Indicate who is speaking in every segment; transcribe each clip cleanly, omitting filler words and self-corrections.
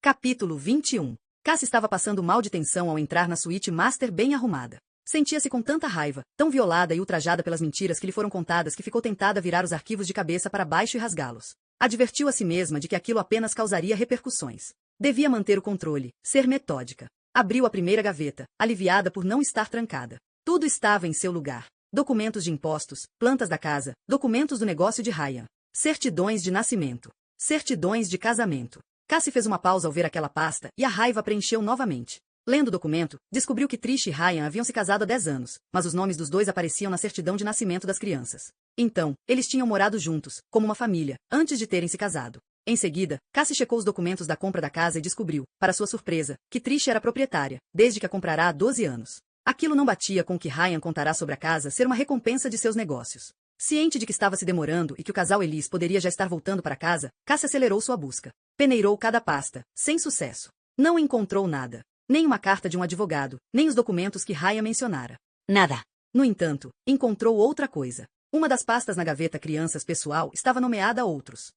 Speaker 1: Capítulo 21. Cassie estava passando mal de tensão ao entrar na suíte master bem arrumada. Sentia-se com tanta raiva, tão violada e ultrajada pelas mentiras que lhe foram contadas que ficou tentada a virar os arquivos de cabeça para baixo e rasgá-los. Advertiu a si mesma de que aquilo apenas causaria repercussões. Devia manter o controle, ser metódica. Abriu a primeira gaveta, aliviada por não estar trancada. Tudo estava em seu lugar. Documentos de impostos, plantas da casa, documentos do negócio de Ryan, certidões de nascimento, certidões de casamento. Cassie fez uma pausa ao ver aquela pasta e a raiva preencheu novamente. Lendo o documento, descobriu que Trish e Ryan haviam se casado há 10 anos, mas os nomes dos dois apareciam na certidão de nascimento das crianças. Então, eles tinham morado juntos, como uma família, antes de terem se casado. Em seguida, Cassie checou os documentos da compra da casa e descobriu, para sua surpresa, que Trish era proprietária, desde que a comprará há 12 anos. Aquilo não batia com o que Ryan contará sobre a casa ser uma recompensa de seus negócios. Ciente de que estava se demorando e que o casal Elise poderia já estar voltando para casa, Cassie acelerou sua busca. Peneirou cada pasta, sem sucesso. Não encontrou nada. Nem uma carta de um advogado, nem os documentos que Ryan mencionara.
Speaker 2: Nada.
Speaker 1: No entanto, encontrou outra coisa. Uma das pastas na gaveta Crianças Pessoal estava nomeada a outros.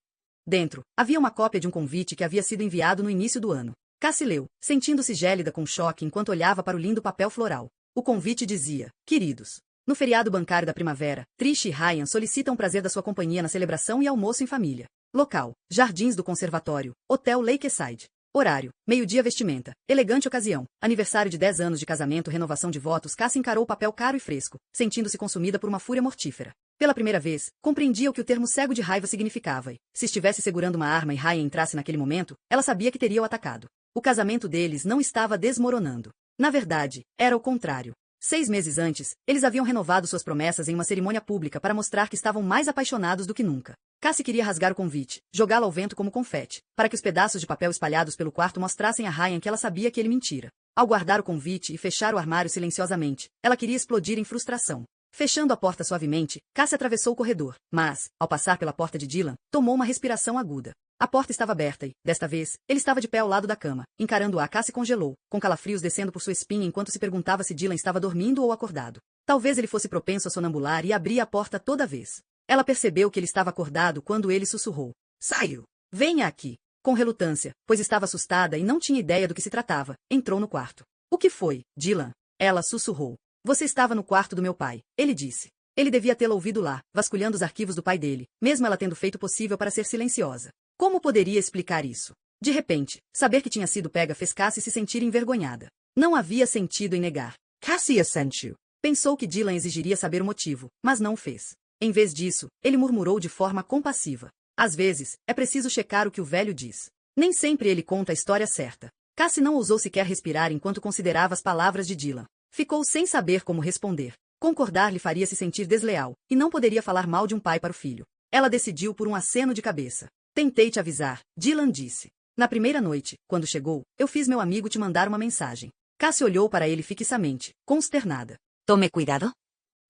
Speaker 1: Dentro, havia uma cópia de um convite que havia sido enviado no início do ano. Cassie leu, sentindo-se gélida com choque enquanto olhava para o lindo papel floral. O convite dizia: queridos, no feriado bancário da primavera, Trish e Ryan solicitam o prazer da sua companhia na celebração e almoço em família. Local: Jardins do Conservatório, Hotel Lakeside. Horário: meio-dia. Vestimenta: elegante ocasião. Aniversário de 10 anos de casamento. Renovação de votos. Cassie encarou o papel caro e fresco, sentindo-se consumida por uma fúria mortífera. Pela primeira vez, compreendia o que o termo cego de raiva significava e, se estivesse segurando uma arma e Ryan entrasse naquele momento, ela sabia que teria o atacado. O casamento deles não estava desmoronando. Na verdade, era o contrário. 6 meses antes, eles haviam renovado suas promessas em uma cerimônia pública para mostrar que estavam mais apaixonados do que nunca. Cassie queria rasgar o convite, jogá-lo ao vento como confete, para que os pedaços de papel espalhados pelo quarto mostrassem a Ryan que ela sabia que ele mentira. Ao guardar o convite e fechar o armário silenciosamente, ela queria explodir em frustração. Fechando a porta suavemente, Cassie atravessou o corredor, mas, ao passar pela porta de Dylan, tomou uma respiração aguda. A porta estava aberta e, desta vez, ele estava de pé ao lado da cama. Encarando-a, Cassie congelou, com calafrios descendo por sua espinha enquanto se perguntava se Dylan estava dormindo ou acordado. Talvez ele fosse propenso a sonambular e abria a porta toda vez. Ela percebeu que ele estava acordado quando ele sussurrou: "Saio! Venha aqui!" Com relutância, pois estava assustada e não tinha ideia do que se tratava, entrou no quarto. "O que foi, Dylan?" Ela sussurrou. "Você estava no quarto do meu pai", ele disse. Ele devia tê-la ouvido lá, vasculhando os arquivos do pai dele, mesmo ela tendo feito o possível para ser silenciosa. Como poderia explicar isso? De repente, saber que tinha sido pega fez Cassie se sentir envergonhada. Não havia sentido em negar. "Cassie sent you." Pensou que Dylan exigiria saber o motivo, mas não o fez. Em vez disso, ele murmurou de forma compassiva: "Às vezes, é preciso checar o que o velho diz. Nem sempre ele conta a história certa." Cassie não ousou sequer respirar enquanto considerava as palavras de Dylan. Ficou sem saber como responder. Concordar lhe faria se sentir desleal, e não poderia falar mal de um pai para o filho. Ela decidiu por um aceno de cabeça. "Tentei te avisar", Dylan disse. "Na primeira noite, quando chegou, eu fiz meu amigo te mandar uma mensagem." Cassie olhou para ele fixamente, consternada.
Speaker 2: Tome cuidado?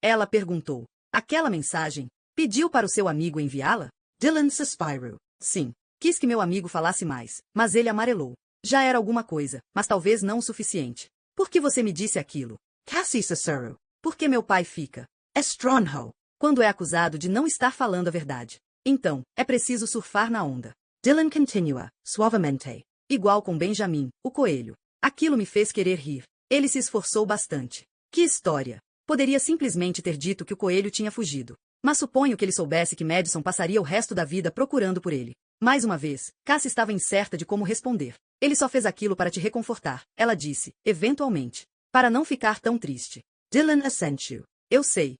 Speaker 1: Ela perguntou. "Aquela mensagem? Pediu para o seu amigo enviá-la?" Dylan suspirou. "Sim. Quis que meu amigo falasse mais, mas ele amarelou. Já era alguma coisa, mas talvez não o suficiente." "Por que você me disse aquilo?" Cassie sussurrou. "Porque meu pai fica estranho quando é acusado de não estar falando a verdade. Então, é preciso surfar na onda." Dylan continua, suavemente. "Igual com Benjamin, o coelho. Aquilo me fez querer rir. Ele se esforçou bastante." Que história! Poderia simplesmente ter dito que o coelho tinha fugido. Mas suponho que ele soubesse que Madison passaria o resto da vida procurando por ele. Mais uma vez, Cassie estava incerta de como responder. "Ele só fez aquilo para te reconfortar", ela disse, eventualmente. "Para não ficar tão triste." Dylan assentiu. Eu sei.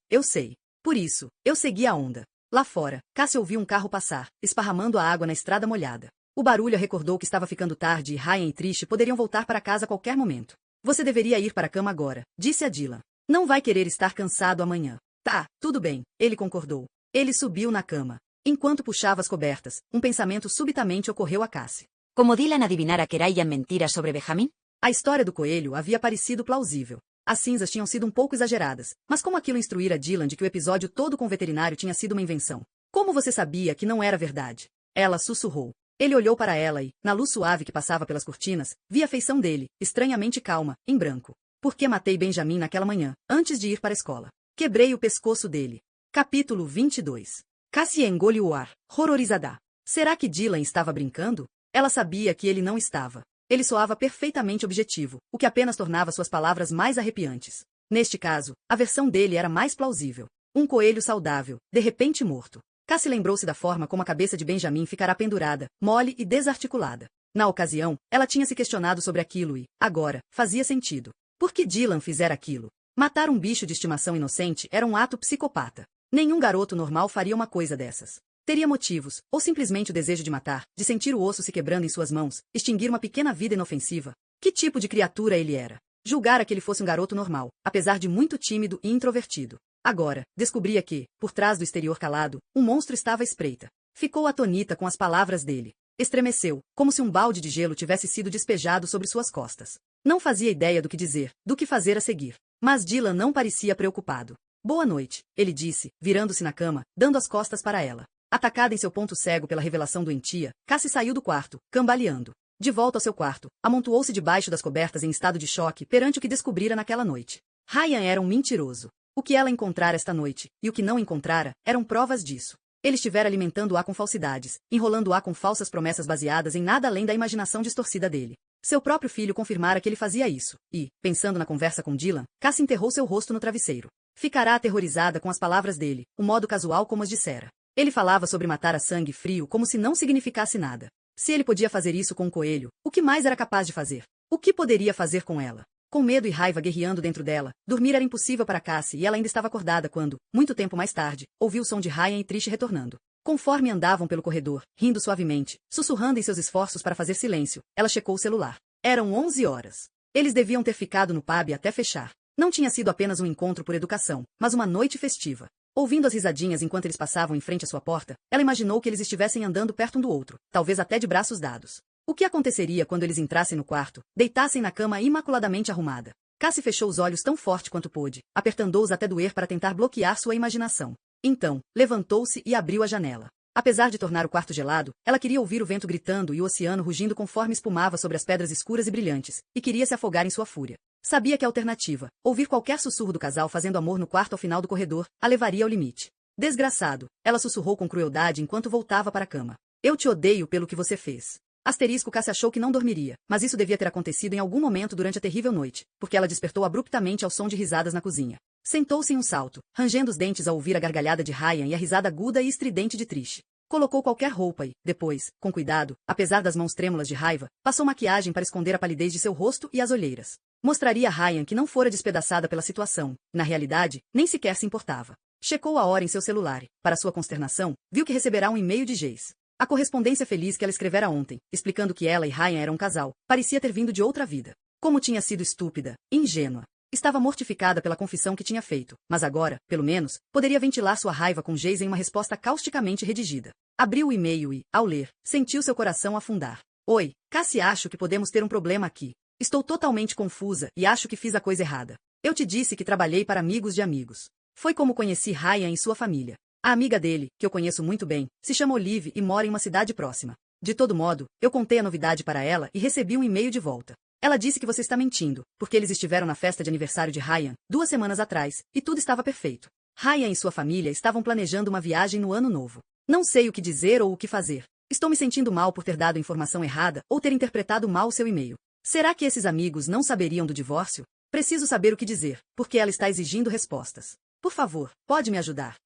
Speaker 1: Por isso, eu segui a onda." Lá fora, Cassie ouviu um carro passar, esparramando a água na estrada molhada. O barulho a recordou que estava ficando tarde e Ryan e Trish poderiam voltar para casa a qualquer momento. "Você deveria ir para a cama agora", disse a Dylan. "Não vai querer estar cansado amanhã." "Tá, tudo bem", ele concordou. Ele subiu na cama. Enquanto puxava as cobertas, um pensamento subitamente ocorreu a Cassie.
Speaker 2: Como Dylan adivinara que Ryan mentira sobre Benjamin?
Speaker 1: A história do coelho havia parecido plausível. As cinzas tinham sido um pouco exageradas, mas como aquilo instruíra Dylan de que o episódio todo com o veterinário tinha sido uma invenção? "Como você sabia que não era verdade?" Ela sussurrou. Ele olhou para ela e, na luz suave que passava pelas cortinas, via a feição dele, estranhamente calma, em branco. "Por que matei Benjamin naquela manhã, antes de ir para a escola? Quebrei o pescoço dele." Capítulo 22. Cassie engoliu o ar, horrorizada. Será que Dylan estava brincando? Ela sabia que ele não estava. Ele soava perfeitamente objetivo, o que apenas tornava suas palavras mais arrepiantes. Neste caso, a versão dele era mais plausível. Um coelho saudável, de repente morto. Cassie lembrou-se da forma como a cabeça de Benjamin ficará pendurada, mole e desarticulada. Na ocasião, ela tinha se questionado sobre aquilo e, agora, fazia sentido. Por que Dylan fizera aquilo? Matar um bicho de estimação inocente era um ato psicopata. Nenhum garoto normal faria uma coisa dessas. Teria motivos, ou simplesmente o desejo de matar, de sentir o osso se quebrando em suas mãos, extinguir uma pequena vida inofensiva. Que tipo de criatura ele era? Julgara que ele fosse um garoto normal, apesar de muito tímido e introvertido. Agora, descobria que, por trás do exterior calado, um monstro estava à espreita. Ficou atonita com as palavras dele. Estremeceu, como se um balde de gelo tivesse sido despejado sobre suas costas. Não fazia ideia do que dizer, do que fazer a seguir. Mas Dylan não parecia preocupado. Boa noite, ele disse, virando-se na cama, dando as costas para ela. Atacada em seu ponto cego pela revelação doentia, Cassie saiu do quarto, cambaleando. De volta ao seu quarto, amontoou-se debaixo das cobertas em estado de choque perante o que descobrira naquela noite. Ryan era um mentiroso. O que ela encontrara esta noite, e o que não encontrara, eram provas disso. Ele estivera alimentando-a com falsidades, enrolando-a com falsas promessas baseadas em nada além da imaginação distorcida dele. Seu próprio filho confirmara que ele fazia isso, e, pensando na conversa com Dylan, Cassie enterrou seu rosto no travesseiro. Ficará aterrorizada com as palavras dele, o modo casual como as dissera. Ele falava sobre matar a sangue frio como se não significasse nada. Se ele podia fazer isso com um coelho, o que mais era capaz de fazer? O que poderia fazer com ela? Com medo e raiva guerreando dentro dela, dormir era impossível para Cassie e ela ainda estava acordada quando, muito tempo mais tarde, ouviu o som de Ryan e Trish retornando. Conforme andavam pelo corredor, rindo suavemente, sussurrando em seus esforços para fazer silêncio, ela checou o celular. Eram 11 horas. Eles deviam ter ficado no pub até fechar. Não tinha sido apenas um encontro por educação, mas uma noite festiva. Ouvindo as risadinhas enquanto eles passavam em frente à sua porta, ela imaginou que eles estivessem andando perto um do outro, talvez até de braços dados. O que aconteceria quando eles entrassem no quarto, deitassem na cama imaculadamente arrumada? Cassie fechou os olhos tão forte quanto pôde, apertando-os até doer para tentar bloquear sua imaginação. Então, levantou-se e abriu a janela. Apesar de tornar o quarto gelado, ela queria ouvir o vento gritando e o oceano rugindo conforme espumava sobre as pedras escuras e brilhantes, e queria se afogar em sua fúria. Sabia que a alternativa, ouvir qualquer sussurro do casal fazendo amor no quarto ao final do corredor, a levaria ao limite. Desgraçado, ela sussurrou com crueldade enquanto voltava para a cama. Eu te odeio pelo que você fez. Asterisco Cassie achou que não dormiria, mas isso devia ter acontecido em algum momento durante a terrível noite, porque ela despertou abruptamente ao som de risadas na cozinha. Sentou-se em um salto, rangendo os dentes ao ouvir a gargalhada de Ryan e a risada aguda e estridente de Trish. Colocou qualquer roupa e, depois, com cuidado, apesar das mãos trêmulas de raiva, passou maquiagem para esconder a palidez de seu rosto e as olheiras. Mostraria a Ryan que não fora despedaçada pela situação, e, na realidade, nem sequer se importava. Checou a hora em seu celular e, para sua consternação, viu que receberá um e-mail de Jace. A correspondência feliz que ela escrevera ontem, explicando que ela e Ryan eram um casal, parecia ter vindo de outra vida. Como tinha sido estúpida, ingênua. Estava mortificada pela confissão que tinha feito, mas agora, pelo menos, poderia ventilar sua raiva com Jace em uma resposta causticamente redigida. Abriu o e-mail e, ao ler, sentiu seu coração afundar. Oi, Cassie, acho que podemos ter um problema aqui. Estou totalmente confusa e acho que fiz a coisa errada. Eu te disse que trabalhei para amigos de amigos. Foi como conheci Ryan e sua família. A amiga dele, que eu conheço muito bem, se chama Olive e mora em uma cidade próxima. De todo modo, eu contei a novidade para ela e recebi um e-mail de volta. Ela disse que você está mentindo, porque eles estiveram na festa de aniversário de Ryan, 2 semanas atrás, e tudo estava perfeito. Ryan e sua família estavam planejando uma viagem no ano novo. Não sei o que dizer ou o que fazer. Estou me sentindo mal por ter dado a informação errada ou ter interpretado mal o seu e-mail. Será que esses amigos não saberiam do divórcio? Preciso saber o que dizer, porque ela está exigindo respostas. Por favor, pode me ajudar?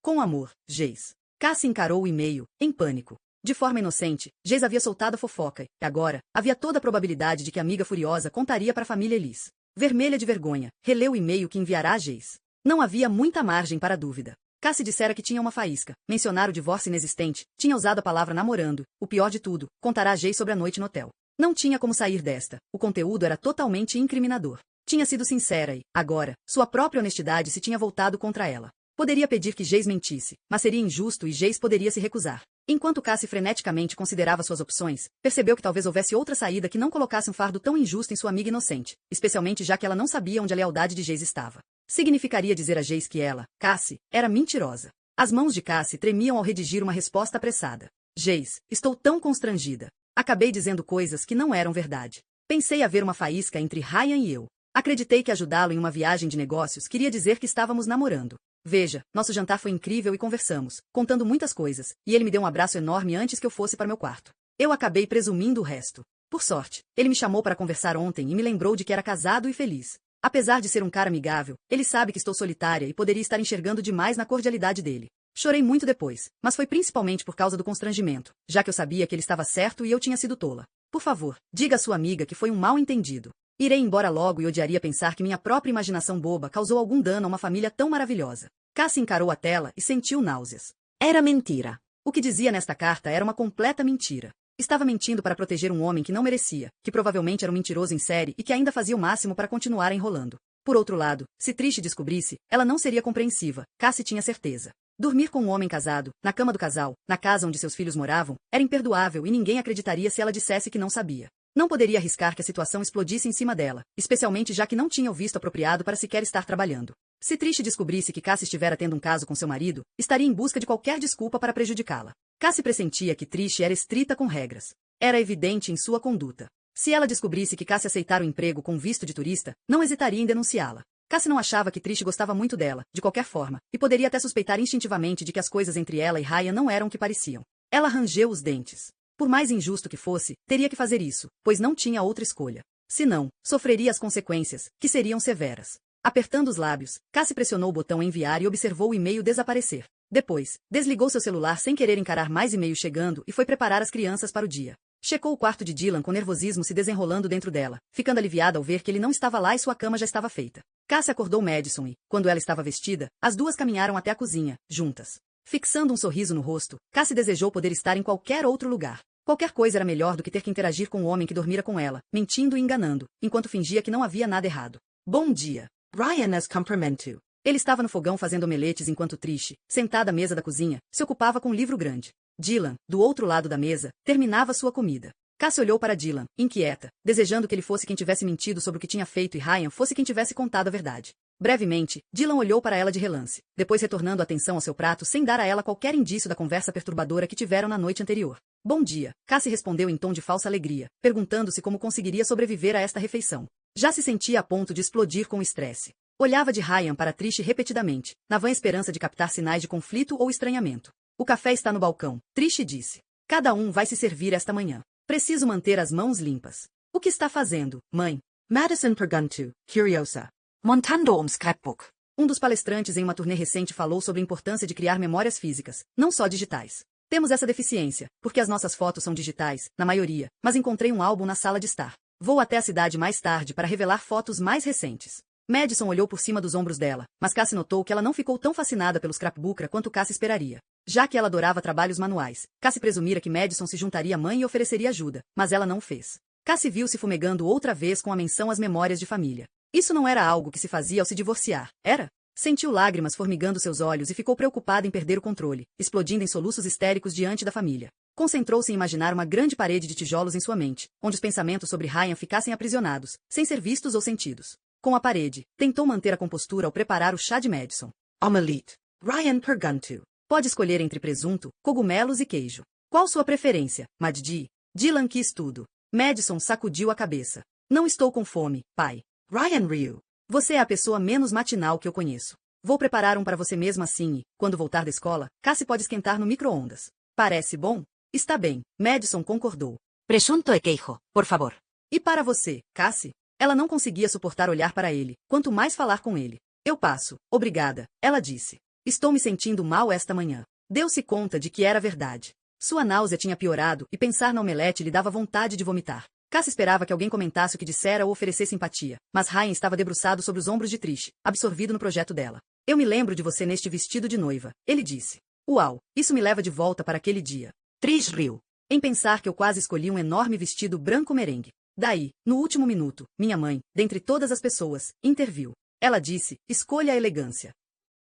Speaker 1: Com amor, Jace. Cassie encarou o e-mail, em pânico. De forma inocente, Jace havia soltado a fofoca, e agora, havia toda a probabilidade de que a amiga furiosa contaria para a família Elise. Vermelha de vergonha, releu o e-mail que enviará a Jace. Não havia muita margem para dúvida. Cassie dissera que tinha uma faísca, mencionar o divórcio inexistente, tinha usado a palavra namorando, o pior de tudo, contará a Jace sobre a noite no hotel. Não tinha como sair desta, o conteúdo era totalmente incriminador. Tinha sido sincera e, agora, sua própria honestidade se tinha voltado contra ela. Poderia pedir que Jace mentisse, mas seria injusto e Jace poderia se recusar. Enquanto Cassie freneticamente considerava suas opções, percebeu que talvez houvesse outra saída que não colocasse um fardo tão injusto em sua amiga inocente, especialmente já que ela não sabia onde a lealdade de Jace estava. Significaria dizer a Jace que ela, Cassie, era mentirosa. As mãos de Cassie tremiam ao redigir uma resposta apressada. Jace, estou tão constrangida. Acabei dizendo coisas que não eram verdade. Pensei haver uma faísca entre Ryan e eu. Acreditei que ajudá-lo em uma viagem de negócios queria dizer que estávamos namorando. Veja, nosso jantar foi incrível e conversamos, contando muitas coisas, e ele me deu um abraço enorme antes que eu fosse para meu quarto. Eu acabei presumindo o resto. Por sorte, ele me chamou para conversar ontem e me lembrou de que era casado e feliz. Apesar de ser um cara amigável, ele sabe que estou solitária e poderia estar enxergando demais na cordialidade dele. Chorei muito depois, mas foi principalmente por causa do constrangimento, já que eu sabia que ele estava certo e eu tinha sido tola. Por favor, diga à sua amiga que foi um mal-entendido. Irei embora logo e odiaria pensar que minha própria imaginação boba causou algum dano a uma família tão maravilhosa. Cassie encarou a tela e sentiu náuseas. Era mentira. O que dizia nesta carta era uma completa mentira. Estava mentindo para proteger um homem que não merecia, que provavelmente era um mentiroso em série e que ainda fazia o máximo para continuar enrolando. Por outro lado, se Trish descobrisse, ela não seria compreensiva, Cassie tinha certeza. Dormir com um homem casado, na cama do casal, na casa onde seus filhos moravam, era imperdoável e ninguém acreditaria se ela dissesse que não sabia. Não poderia arriscar que a situação explodisse em cima dela, especialmente já que não tinha o visto apropriado para sequer estar trabalhando. Se Trish descobrisse que Cassie estivera tendo um caso com seu marido, estaria em busca de qualquer desculpa para prejudicá-la. Cassie pressentia que Trish era estrita com regras. Era evidente em sua conduta. Se ela descobrisse que Cassie aceitara o emprego com visto de turista, não hesitaria em denunciá-la. Cassie não achava que Trish gostava muito dela, de qualquer forma, e poderia até suspeitar instintivamente de que as coisas entre ela e Ryan não eram o que pareciam. Ela rangeu os dentes. Por mais injusto que fosse, teria que fazer isso, pois não tinha outra escolha. Se não, sofreria as consequências, que seriam severas. Apertando os lábios, Cassie pressionou o botão enviar e observou o e-mail desaparecer. Depois, desligou seu celular sem querer encarar mais e-mails chegando e foi preparar as crianças para o dia. Checou o quarto de Dylan com nervosismo se desenrolando dentro dela, ficando aliviada ao ver que ele não estava lá e sua cama já estava feita. Cassie acordou Madison e, quando ela estava vestida, as duas caminharam até a cozinha, juntas. Fixando um sorriso no rosto, Cassie desejou poder estar em qualquer outro lugar. Qualquer coisa era melhor do que ter que interagir com o homem que dormira com ela, mentindo e enganando, enquanto fingia que não havia nada errado. Bom dia. Ryan as cumprimento. Ele estava no fogão fazendo omeletes enquanto Trish, sentada à mesa da cozinha, se ocupava com um livro grande. Dylan, do outro lado da mesa, terminava sua comida. Cassie olhou para Dylan, inquieta, desejando que ele fosse quem tivesse mentido sobre o que tinha feito e Ryan fosse quem tivesse contado a verdade. Brevemente, Dylan olhou para ela de relance, depois retornando a atenção ao seu prato sem dar a ela qualquer indício da conversa perturbadora que tiveram na noite anterior. Bom dia, Cassie respondeu em tom de falsa alegria, perguntando-se como conseguiria sobreviver a esta refeição. Já se sentia a ponto de explodir com estresse. Olhava de Ryan para Trish repetidamente, na vã esperança de captar sinais de conflito ou estranhamento. O café está no balcão, Trish disse. Cada um vai se servir esta manhã. Preciso manter as mãos limpas. O que está fazendo, mãe? Madison perguntou, curiosa.
Speaker 2: Montando um scrapbook.
Speaker 1: Um dos palestrantes em uma turnê recente falou sobre a importância de criar memórias físicas, não só digitais. Temos essa deficiência, porque as nossas fotos são digitais, na maioria, mas encontrei um álbum na sala de estar. Vou até a cidade mais tarde para revelar fotos mais recentes. Madison olhou por cima dos ombros dela, mas Cassie notou que ela não ficou tão fascinada pelo scrapbooker quanto Cassie esperaria. Já que ela adorava trabalhos manuais, Cassie presumira que Madison se juntaria à mãe e ofereceria ajuda, mas ela não o fez. Cassie viu-se fumegando outra vez com a menção às memórias de família. Isso não era algo que se fazia ao se divorciar, era? Sentiu lágrimas formigando seus olhos e ficou preocupada em perder o controle, explodindo em soluços histéricos diante da família. Concentrou-se em imaginar uma grande parede de tijolos em sua mente, onde os pensamentos sobre Ryan ficassem aprisionados, sem ser vistos ou sentidos. Com a parede, tentou manter a compostura ao preparar o chá de Madison. Omelette. Ryan perguntou. Pode escolher entre presunto, cogumelos e queijo. Qual sua preferência, Maddi? Dylan quis tudo. Madison sacudiu a cabeça. Não estou com fome, pai. Ryan riu. Você é a pessoa menos matinal que eu conheço. Vou preparar um para você mesmo assim e, quando voltar da escola, Cassie pode esquentar no micro-ondas. Parece bom? Está bem, Madison concordou.
Speaker 2: Presunto e queijo, por favor.
Speaker 1: E para você, Cassie? Ela não conseguia suportar olhar para ele, quanto mais falar com ele. Eu passo, obrigada, ela disse. Estou me sentindo mal esta manhã. Deu-se conta de que era verdade. Sua náusea tinha piorado e pensar na omelete lhe dava vontade de vomitar. Cassie esperava que alguém comentasse o que dissera ou oferecesse empatia, mas Ryan estava debruçado sobre os ombros de Trish, absorvido no projeto dela. Eu me lembro de você neste vestido de noiva, ele disse. Uau, isso me leva de volta para aquele dia. Trish riu. Em pensar que eu quase escolhi um enorme vestido branco merengue. Daí, no último minuto, minha mãe, dentre todas as pessoas, interviu. Ela disse, escolha a elegância.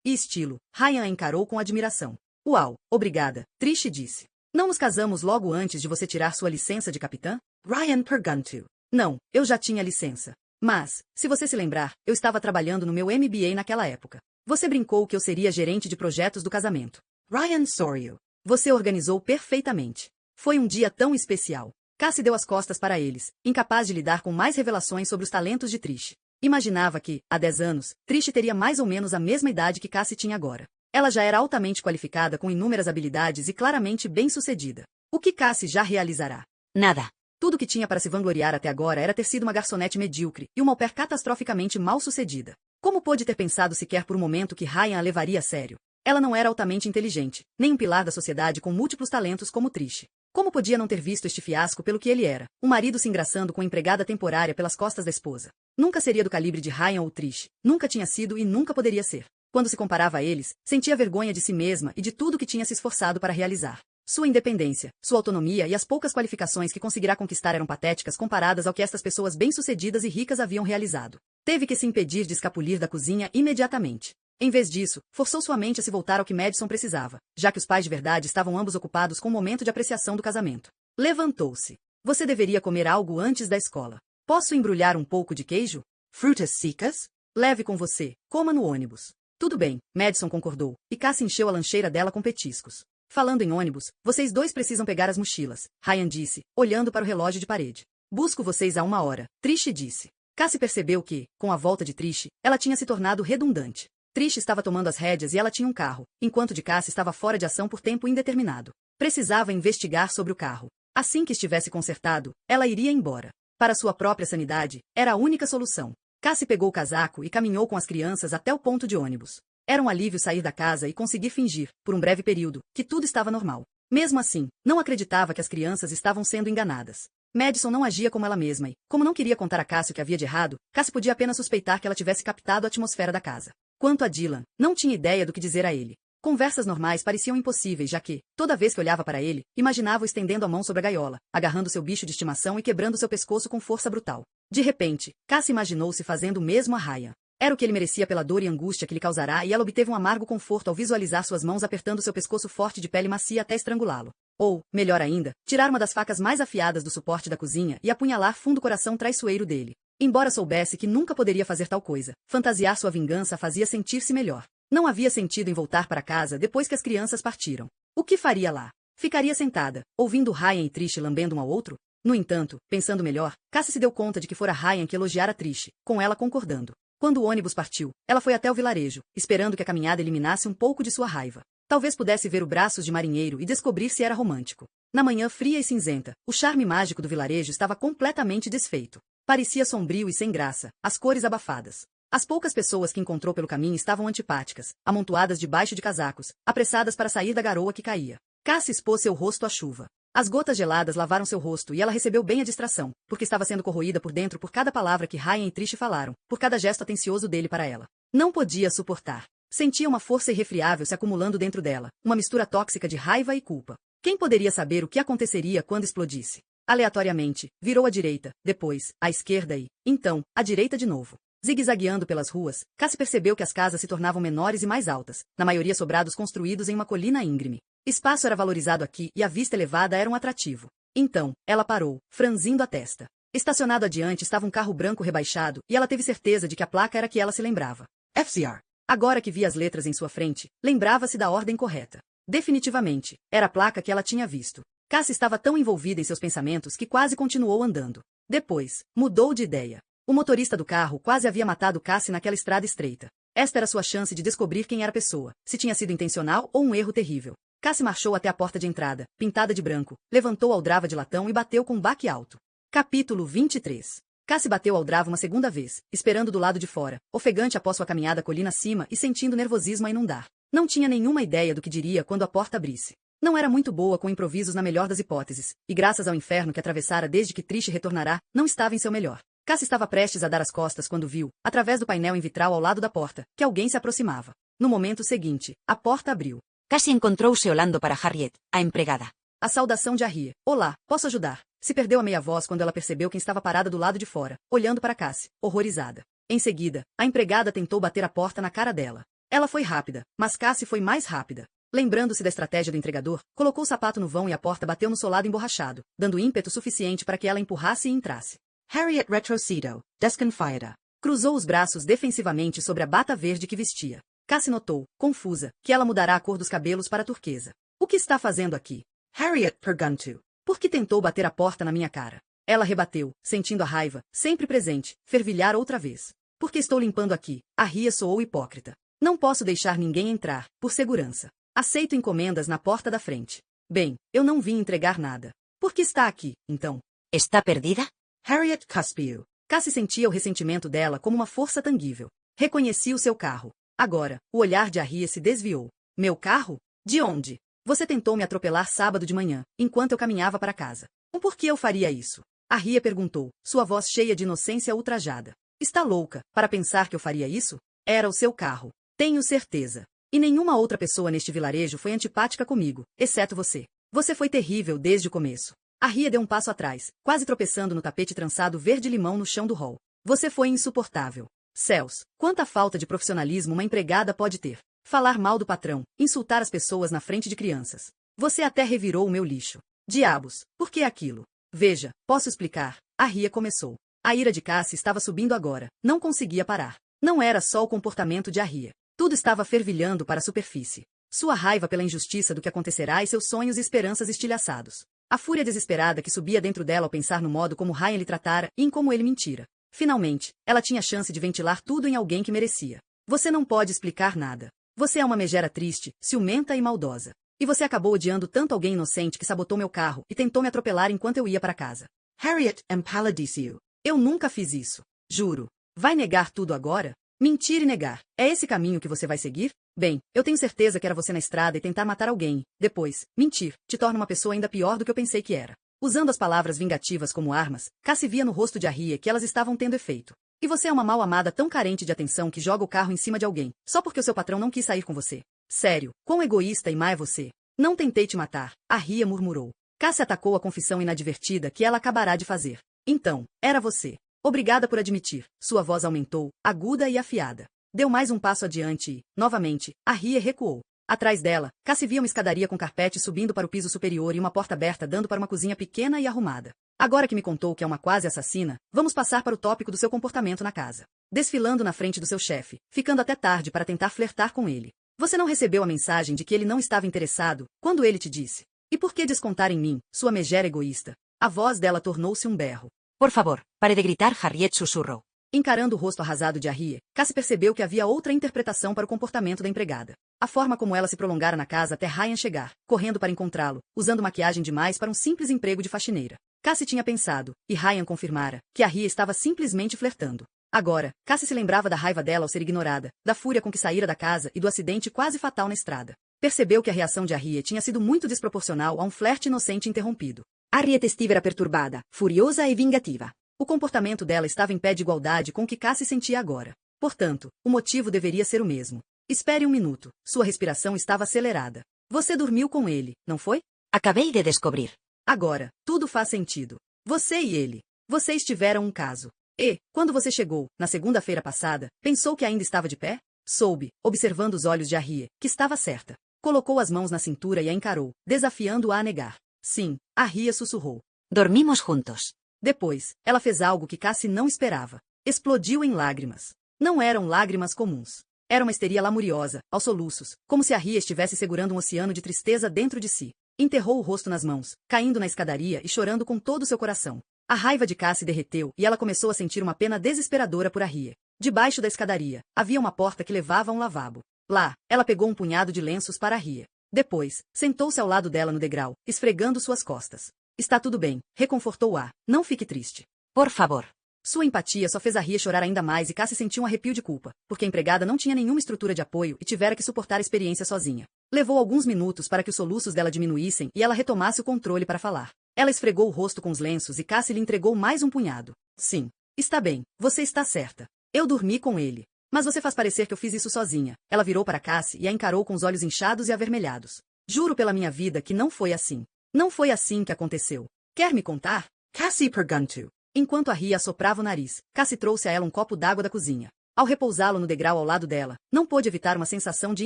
Speaker 1: E estilo, Ryan a encarou com admiração. Uau, obrigada, Trish disse. Não nos casamos logo antes de você tirar sua licença de capitã? Ryan perguntou. Não, eu já tinha licença. Mas, se você se lembrar, eu estava trabalhando no meu MBA naquela época. Você brincou que eu seria gerente de projetos do casamento. Ryan sorriu. Você organizou perfeitamente. Foi um dia tão especial. Cassie deu as costas para eles, incapaz de lidar com mais revelações sobre os talentos de Trish. Imaginava que, há 10 anos, Trish teria mais ou menos a mesma idade que Cassie tinha agora. Ela já era altamente qualificada com inúmeras habilidades e claramente bem-sucedida. O que Cassie já realizará?
Speaker 2: Nada.
Speaker 1: Tudo que tinha para se vangloriar até agora era ter sido uma garçonete medíocre e uma au pair catastroficamente mal sucedida. Como pôde ter pensado sequer por um momento que Ryan a levaria a sério? Ela não era altamente inteligente, nem um pilar da sociedade com múltiplos talentos como Trish. Como podia não ter visto este fiasco pelo que ele era? Um marido se engraçando com empregada temporária pelas costas da esposa. Nunca seria do calibre de Ryan ou Trish. Nunca tinha sido e nunca poderia ser. Quando se comparava a eles, sentia vergonha de si mesma e de tudo que tinha se esforçado para realizar. Sua independência, sua autonomia e as poucas qualificações que conseguirá conquistar eram patéticas comparadas ao que estas pessoas bem-sucedidas e ricas haviam realizado. Teve que se impedir de escapulir da cozinha imediatamente. Em vez disso, forçou sua mente a se voltar ao que Madison precisava, já que os pais de verdade estavam ambos ocupados com o momento de apreciação do casamento. Levantou-se. Você deveria comer algo antes da escola. Posso embrulhar um pouco de queijo? Frutas secas? Leve com você, coma no ônibus. Tudo bem, Madison concordou, e Cassie encheu a lancheira dela com petiscos. Falando em ônibus, vocês dois precisam pegar as mochilas, Ryan disse, olhando para o relógio de parede. Busco vocês há 1 hora, Trish disse. Cassie percebeu que, com a volta de Trish, ela tinha se tornado redundante. Trish estava tomando as rédeas e ela tinha um carro, enquanto de Cassie estava fora de ação por tempo indeterminado. Precisava investigar sobre o carro. Assim que estivesse consertado, ela iria embora. Para sua própria sanidade, era a única solução. Cassie pegou o casaco e caminhou com as crianças até o ponto de ônibus. Era um alívio sair da casa e conseguir fingir, por um breve período, que tudo estava normal. Mesmo assim, não acreditava que as crianças estavam sendo enganadas. Madison não agia como ela mesma e, como não queria contar a Cassie o que havia de errado, Cassie podia apenas suspeitar que ela tivesse captado a atmosfera da casa. Quanto a Dylan, não tinha ideia do que dizer a ele. Conversas normais pareciam impossíveis, já que, toda vez que olhava para ele, imaginava-o estendendo a mão sobre a gaiola, agarrando seu bicho de estimação e quebrando seu pescoço com força brutal. De repente, Cassie imaginou-se fazendo o mesmo a Ryan. Era o que ele merecia pela dor e angústia que lhe causará e ela obteve um amargo conforto ao visualizar suas mãos apertando seu pescoço forte de pele macia até estrangulá-lo. Ou, melhor ainda, tirar uma das facas mais afiadas do suporte da cozinha e apunhalar fundo o coração traiçoeiro dele. Embora soubesse que nunca poderia fazer tal coisa, fantasiar sua vingança a fazia sentir-se melhor. Não havia sentido em voltar para casa depois que as crianças partiram. O que faria lá? Ficaria sentada, ouvindo Ryan e Trish lambendo um ao outro? No entanto, pensando melhor, Cassie se deu conta de que fora Ryan que elogiara Trish, com ela concordando. Quando o ônibus partiu, ela foi até o vilarejo, esperando que a caminhada eliminasse um pouco de sua raiva. Talvez pudesse ver o braços de marinheiro e descobrir se era romântico. Na manhã fria e cinzenta, o charme mágico do vilarejo estava completamente desfeito. Parecia sombrio e sem graça, as cores abafadas. As poucas pessoas que encontrou pelo caminho estavam antipáticas, amontoadas debaixo de casacos, apressadas para sair da garoa que caía. Cassie expôs seu rosto à chuva. As gotas geladas lavaram seu rosto e ela recebeu bem a distração, porque estava sendo corroída por dentro por cada palavra que Ryan e Trish falaram, por cada gesto atencioso dele para ela. Não podia suportar. Sentia uma força irrefriável se acumulando dentro dela, uma mistura tóxica de raiva e culpa. Quem poderia saber o que aconteceria quando explodisse? Aleatoriamente, virou à direita, depois, à esquerda e, então, à direita de novo. Zigue-zagueando pelas ruas, Cassie percebeu que as casas se tornavam menores e mais altas, na maioria sobrados construídos em uma colina íngreme. Espaço era valorizado aqui e a vista elevada era um atrativo. Então, ela parou, franzindo a testa. Estacionado adiante estava um carro branco rebaixado e ela teve certeza de que a placa era que ela se lembrava. FCR. Agora que via as letras em sua frente, lembrava-se da ordem correta. Definitivamente, era a placa que ela tinha visto. Cassie estava tão envolvida em seus pensamentos que quase continuou andando. Depois, mudou de ideia. O motorista do carro quase havia matado Cassie naquela estrada estreita. Esta era sua chance de descobrir quem era a pessoa, se tinha sido intencional ou um erro terrível. Cassie marchou até a porta de entrada, pintada de branco, levantou a aldrava de latão e bateu com um baque alto. Capítulo 23. Cassie bateu a aldrava uma segunda vez, esperando do lado de fora, ofegante após sua caminhada colina acima e sentindo nervosismo a inundar. Não tinha nenhuma ideia do que diria quando a porta abrisse. Não era muito boa com improvisos na melhor das hipóteses, e graças ao inferno que atravessara desde que Trish retornará, não estava em seu melhor. Cassie estava prestes a dar as costas quando viu, através do painel em vitral ao lado da porta, que alguém se aproximava. No momento seguinte, a porta abriu.
Speaker 2: Cassie encontrou-se olhando para Harriet, a empregada.
Speaker 1: A saudação de Harriet. Olá, posso ajudar? Se perdeu a meia voz quando ela percebeu quem estava parada do lado de fora, olhando para Cassie, horrorizada. Em seguida, a empregada tentou bater a porta na cara dela. Ela foi rápida, mas Cassie foi mais rápida. Lembrando-se da estratégia do entregador, colocou o sapato no vão e a porta bateu no solado emborrachado, dando ímpeto suficiente para que ela empurrasse e entrasse. Harriet retrocedeu, desconfiada. Cruzou os braços defensivamente sobre a bata verde que vestia. Cassie notou, confusa, que ela mudará a cor dos cabelos para turquesa. O que está fazendo aqui? Harriet perguntou. Por que tentou bater a porta na minha cara? Ela rebateu, sentindo a raiva, sempre presente, fervilhar outra vez. Porque estou limpando aqui. Harriet soou hipócrita. Não posso deixar ninguém entrar, por segurança. Aceito encomendas na porta da frente. Bem, eu não vim entregar nada. Por que está aqui, então?
Speaker 2: ¿Está perdida?
Speaker 1: Harriet cuspiu. Cassie sentia o ressentimento dela como uma força tangível. Reconheci o seu carro. Agora, o olhar de Arria se desviou. Meu carro? De onde? Você tentou me atropelar sábado de manhã, enquanto eu caminhava para casa. Por que eu faria isso? Arria perguntou, sua voz cheia de inocência ultrajada. Está louca, para pensar que eu faria isso? Era o seu carro. Tenho certeza. E nenhuma outra pessoa neste vilarejo foi antipática comigo, exceto você. Você foi terrível desde o começo. Arria deu um passo atrás, quase tropeçando no tapete trançado verde-limão no chão do hall. Você foi insuportável. Céus, quanta falta de profissionalismo uma empregada pode ter. Falar mal do patrão, insultar as pessoas na frente de crianças. Você até revirou o meu lixo. Diabos, por que aquilo? Veja, posso explicar. Arria começou. A ira de Cassie estava subindo agora. Não conseguia parar. Não era só o comportamento de Arria. Tudo estava fervilhando para a superfície. Sua raiva pela injustiça do que acontecerá e seus sonhos e esperanças estilhaçados. A fúria desesperada que subia dentro dela ao pensar no modo como Ryan lhe tratara e em como ele mentira. Finalmente, ela tinha a chance de ventilar tudo em alguém que merecia. Você não pode explicar nada. Você é uma megera triste, ciumenta e maldosa. E você acabou odiando tanto alguém inocente que sabotou meu carro e tentou me atropelar enquanto eu ia para casa. Harriet empalideceu. Eu nunca fiz isso. Juro. Vai negar tudo agora? Mentir e negar. É esse caminho que você vai seguir? Bem, eu tenho certeza que era você na estrada e tentar matar alguém. Depois, mentir, te torna uma pessoa ainda pior do que eu pensei que era. Usando as palavras vingativas como armas, Cassie via no rosto de Arria que elas estavam tendo efeito. E você é uma mal-amada tão carente de atenção que joga o carro em cima de alguém, só porque o seu patrão não quis sair com você. Sério, quão egoísta e má é você. Não tentei te matar, Arria murmurou. Cassie atacou a confissão inadvertida que ela acabará de fazer. Então, era você. Obrigada por admitir. Sua voz aumentou, aguda e afiada. Deu mais um passo adiante e, novamente, Arria recuou. Atrás dela, Cassie via uma escadaria com carpete subindo para o piso superior e uma porta aberta dando para uma cozinha pequena e arrumada. Agora que me contou que é uma quase assassina, vamos passar para o tópico do seu comportamento na casa. Desfilando na frente do seu chefe, ficando até tarde para tentar flertar com ele. Você não recebeu a mensagem de que ele não estava interessado, quando ele te disse. E por que descontar em mim, sua megera egoísta? A voz dela tornou-se um berro.
Speaker 2: Por favor, pare de gritar, Harriet sussurrou.
Speaker 1: Encarando o rosto arrasado de Arria, Cassie percebeu que havia outra interpretação para o comportamento da empregada. A forma como ela se prolongara na casa até Ryan chegar, correndo para encontrá-lo, usando maquiagem demais para um simples emprego de faxineira. Cassie tinha pensado, e Ryan confirmara, que Arria estava simplesmente flertando. Agora, Cassie se lembrava da raiva dela ao ser ignorada, da fúria com que saíra da casa e do acidente quase fatal na estrada. Percebeu que a reação de Arria tinha sido muito desproporcional a um flerte inocente interrompido. Harriet estivera perturbada, furiosa e vingativa. O comportamento dela estava em pé de igualdade com o que Cassie sentia agora. Portanto, o motivo deveria ser o mesmo. Espere um minuto. Sua respiração estava acelerada. Você dormiu com ele, não foi?
Speaker 2: Acabei de descobrir.
Speaker 1: Agora, tudo faz sentido. Você e ele. Vocês tiveram um caso. E, quando você chegou, na segunda-feira passada, pensou que ainda estava de pé? Soube, observando os olhos de Arria, que estava certa. Colocou as mãos na cintura e a encarou, desafiando-a a negar. Sim, Arria sussurrou.
Speaker 2: Dormimos juntos.
Speaker 1: Depois, ela fez algo que Cassie não esperava. Explodiu em lágrimas. Não eram lágrimas comuns. Era uma histeria lamuriosa, aos soluços, como se Arria estivesse segurando um oceano de tristeza dentro de si. Enterrou o rosto nas mãos, caindo na escadaria e chorando com todo o seu coração. A raiva de Cassie derreteu e ela começou a sentir uma pena desesperadora por Arria. Debaixo da escadaria, havia uma porta que levava a um lavabo. Lá, ela pegou um punhado de lenços para Arria. Depois, sentou-se ao lado dela no degrau, esfregando suas costas. Está tudo bem, reconfortou-a. Não fique triste.
Speaker 2: Por favor.
Speaker 1: Sua empatia só fez Arria chorar ainda mais e Cassie sentiu um arrepio de culpa, porque a empregada não tinha nenhuma estrutura de apoio e tivera que suportar a experiência sozinha. Levou alguns minutos para que os soluços dela diminuíssem e ela retomasse o controle para falar. Ela esfregou o rosto com os lenços e Cassie lhe entregou mais um punhado. Sim. Está bem, você está certa. Eu dormi com ele. Mas você faz parecer que eu fiz isso sozinha. Ela virou para Cassie e a encarou com os olhos inchados e avermelhados. Juro pela minha vida que não foi assim. Não foi assim que aconteceu. Quer me contar? Cassie perguntou. Enquanto Arria assoprava o nariz, Cassie trouxe a ela um copo d'água da cozinha. Ao repousá-lo no degrau ao lado dela, não pôde evitar uma sensação de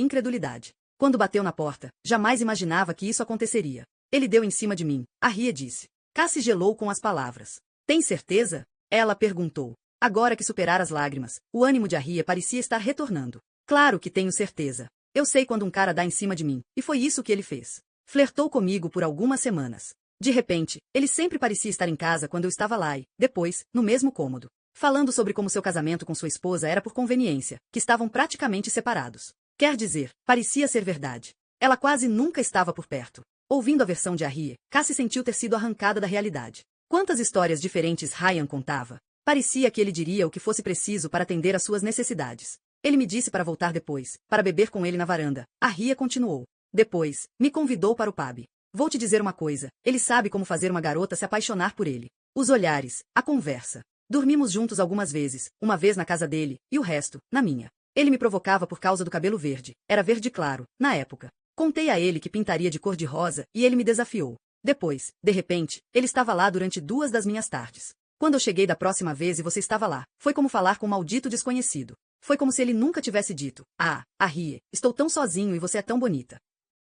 Speaker 1: incredulidade. Quando bateu na porta, jamais imaginava que isso aconteceria. Ele deu em cima de mim, Arria disse. Cassie gelou com as palavras. Tem certeza? Ela perguntou. Agora que superara as lágrimas, o ânimo de Arria parecia estar retornando. Claro que tenho certeza. Eu sei quando um cara dá em cima de mim, e foi isso que ele fez. Flertou comigo por algumas semanas. De repente, ele sempre parecia estar em casa quando eu estava lá e, depois, no mesmo cômodo. Falando sobre como seu casamento com sua esposa era por conveniência, que estavam praticamente separados. Quer dizer, parecia ser verdade. Ela quase nunca estava por perto. Ouvindo a versão de Arrie, Cassie sentiu ter sido arrancada da realidade. Quantas histórias diferentes Ryan contava? Parecia que ele diria o que fosse preciso para atender às suas necessidades. Ele me disse para voltar depois, para beber com ele na varanda. Arrie continuou. Depois, me convidou para o pub. Vou te dizer uma coisa, ele sabe como fazer uma garota se apaixonar por ele. Os olhares, a conversa. Dormimos juntos algumas vezes, uma vez na casa dele, e o resto, na minha. Ele me provocava por causa do cabelo verde. Era verde claro, na época. Contei a ele que pintaria de cor de rosa, e ele me desafiou. Depois, de repente, ele estava lá durante 2 das minhas tardes. Quando eu cheguei da próxima vez e você estava lá, foi como falar com um maldito desconhecido. Foi como se ele nunca tivesse dito, Arrie, estou tão sozinho e você é tão bonita.